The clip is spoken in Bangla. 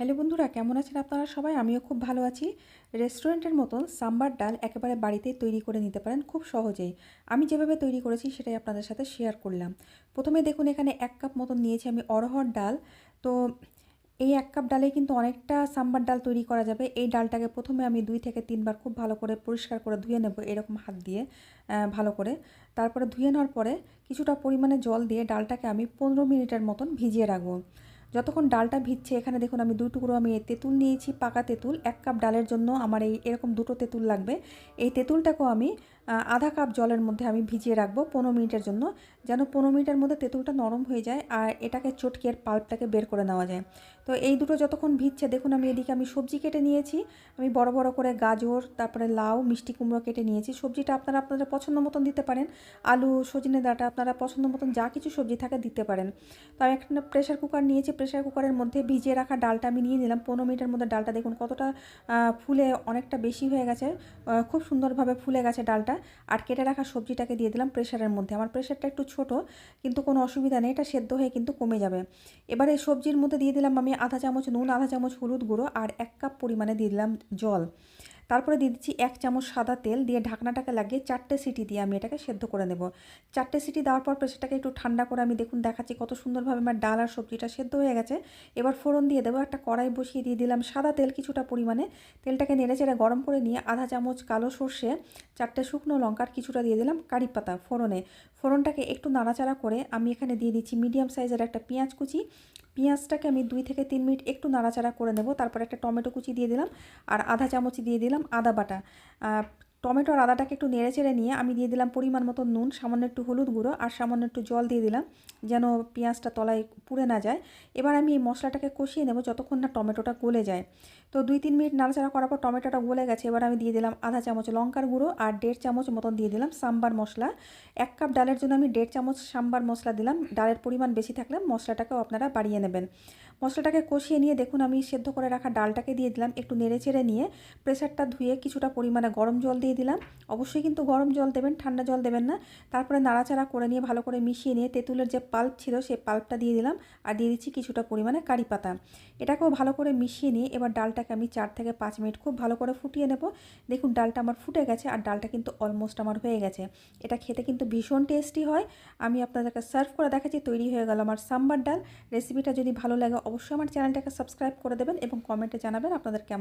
হ্যালো বন্ধুরা, কেমন আছেন আপনারা সবাই? আমিও খুব ভালো আছি। রেস্টুরেন্টের মতন সাম্বার ডাল একেবারে বাড়িতেই তৈরি করে নিতে পারেন খুব সহজেই। আমি যেভাবে তৈরি করেছি সেটাই আপনাদের সাথে শেয়ার করলাম। প্রথমে দেখুন, এখানে ১ কাপ মতন নিয়েছি আমি অড়হর ডাল। তো এই ১ কাপ ডালে কিন্তু অনেকটা সাম্বার ডাল তৈরি করা যাবে। এই ডালটাকে প্রথমে আমি ২ থেকে ৩ বার খুব ভালো করে পরিষ্কার করে ধুয়ে নেব, এরকম হাত দিয়ে ভালো করে। তারপরে ধুয়ে নেওয়ার পরে কিছুটা পরিমাণে জল দিয়ে ডালটাকে আমি ১৫ মিনিটের মতন ভিজিয়ে রাখবো। যতক্ষণ ডালটা ভিজছে, এখানে দেখুন আমি ২ টুকরো তেঁতুল নিয়েছি, পাকা তেঁতুল। ১ কাপ ডালের জন্য আমার এরকম ২টো তেঁতুল লাগবে। এই তেঁতুলটাকেও আমি আধা কাপ জলের মধ্যে আমি ভিজিয়ে রাখবো ১৫ মিনিটের জন্য, যেন ১৫ মিনিটের মধ্যে তেঁতুলটা নরম হয়ে যায় আর এটাকে চটকে এর পাল্পটাকে বের করে নেওয়া যায়। তো এই দুটো যতক্ষণ ভিজছে, দেখুন আমি এদিকে সবজি কেটে নিয়েছি। আমি বড় বড় করে গাজর, তারপরে লাউ, মিষ্টি কুমড়ো কেটে নিয়েছি। সবজিটা আপনারা আপনাদের পছন্দ মতন দিতে পারেন। আলু, সজনে ডাঁটা আপনারা পছন্দ মতন যা কিছু সবজি থাকে দিতে পারেন। তো আমি একটা প্রেশার কুকার নিয়েছি। প্রেশার কুকারের মধ্যে ভিজিয়ে রাখা ডালটা আমি নিয়ে নিলাম। ১৫ মিনিটের মধ্যে ডালটা দেখুন কতটা ফুলে অনেকটা বেশি হয়ে গেছে। খুব সুন্দরভাবে ফুলে গেছে ডালটা। আর কেটে রাখা সবজিটাকে দিয়ে দিলাম প্রেশারের মধ্যে। আমার প্রেশারটা একটু ছোট, কিন্তু কোনো অসুবিধা নেই, এটা সেদ্ধ হয়ে কিন্তু কমে যাবে। এবার এই সবজির মধ্যে দিয়ে দিলাম আমি আধা চামচ নুন, আধা চামচ হলুদ গুঁড়ো আর ১ কাপ পরিমাণে দিয়ে দিলাম জল। তারপরে দিয়ে দিচ্ছি ১ চামচ সাদা তেল, দিয়ে ঢাকনাটাকে লাগিয়ে ৪টে সিটি দিয়ে আমি এটাকে সেদ্ধ করে নেব। ৪টে সিটি দেওয়ার পর প্রেসারটাকে একটু ঠান্ডা করে আমি দেখুন দেখাচ্ছি কত সুন্দরভাবে আমার ডাল আর সবজিটা সেদ্ধ হয়ে গেছে। এবার ফোড়ন দিয়ে দেবো। একটা কড়াই বসিয়ে দিয়ে দিলাম সাদা তেল কিছুটা পরিমাণে। তেলটাকে নেড়েচেড়ে গরম করে নিয়ে আধা চামচ কালো সর্ষে, ৪টে শুকনো লঙ্কার কিছুটা দিয়ে দিলাম কারি পাতা ফোড়নে। ফোড়নটাকে একটু নাড়াচাড়া করে আমি এখানে দিয়ে দিচ্ছি মিডিয়াম সাইজের একটা পেঁয়াজ কুচি। পেঁয়াজটাকে আমি ২ থেকে ৩ মিনিট একটু নাড়াচাড়া করে নেব। তারপর একটা টমেটো কুচি দিয়ে দিলাম আর আধা চামচ দিয়ে দিলাম আদা বাটা। টমেটো আর আদাটাকে একটু নেড়েচেড়ে নিয়ে আমি দিয়ে দিলাম পরিমাণ মতো নুন, সামান্য একটু হলুদ গুঁড়ো আর সামান্য একটু জল দিয়ে দিলাম, যেন পেঁয়াজটা তলায় পুড়ে না যায়। এবার আমি এই মশলাটাকে কষিয়ে নেব যতক্ষণ না টমেটোটা গলে যায়। তো ২-৩ মিনিট নাড়াচাড়া করার পর টমেটোটা গলে গেছে। এবার আমি দিয়ে দিলাম আধা চামচ লঙ্কার গুঁড়ো আর ১.৫ চামচ মতন দিয়ে দিলাম সাম্বার মশলা। ১ কাপ ডালের জন্য আমি ১.৫ চামচ সাম্বার মশলা দিলাম। ডালের পরিমাণ বেশি থাকলে মশলাটাকেও আপনারা বাড়িয়ে নেবেন। মশলাটাকে কষিয়ে নিয়ে দেখুন আমি সেদ্ধ করে রাখা ডালটাকে দিয়ে দিলাম। একটু নেড়েচেড়ে নিয়ে প্রেসারটা ধুয়ে কিছুটা পরিমাণে গরম জল দিয়ে দিলাম। অবশ্যই কিন্তু গরম জল দেবেন, ঠান্ডা জল দেবেন না। তারপরে নাড়াচাড়া করে নিয়ে ভালো করে মিশিয়ে নিয়ে তেঁতুলের যে পাল্প ছিল সেই পাল্পটা দিয়ে দিলাম আর দিয়ে দিচ্ছি কিছুটা পরিমাণে কারি পাতা। এটাকেও ভালো করে মিশিয়ে নিয়ে এবার ডালটাকে আমি ৪ থেকে ৫ মিনিট খুব ভালো করে ফুটিয়ে নেব। দেখুন ডালটা আমার ফুটে গেছে আর ডালটা কিন্তু অলমোস্ট আমার হয়ে গেছে। এটা খেতে কিন্তু ভীষণ টেস্টি হয়। আমি আপনাদেরকে সার্ভ করে দেখাচ্ছি। তৈরি হয়ে গেল আমার সাম্বার ডাল। রেসিপিটা যদি ভালো লাগে অবশ্যই আমার চ্যানেলটাকে সাবস্ক্রাইব করে দেবেন এবং কমেন্টে জানাবেন আপনাদের কেমন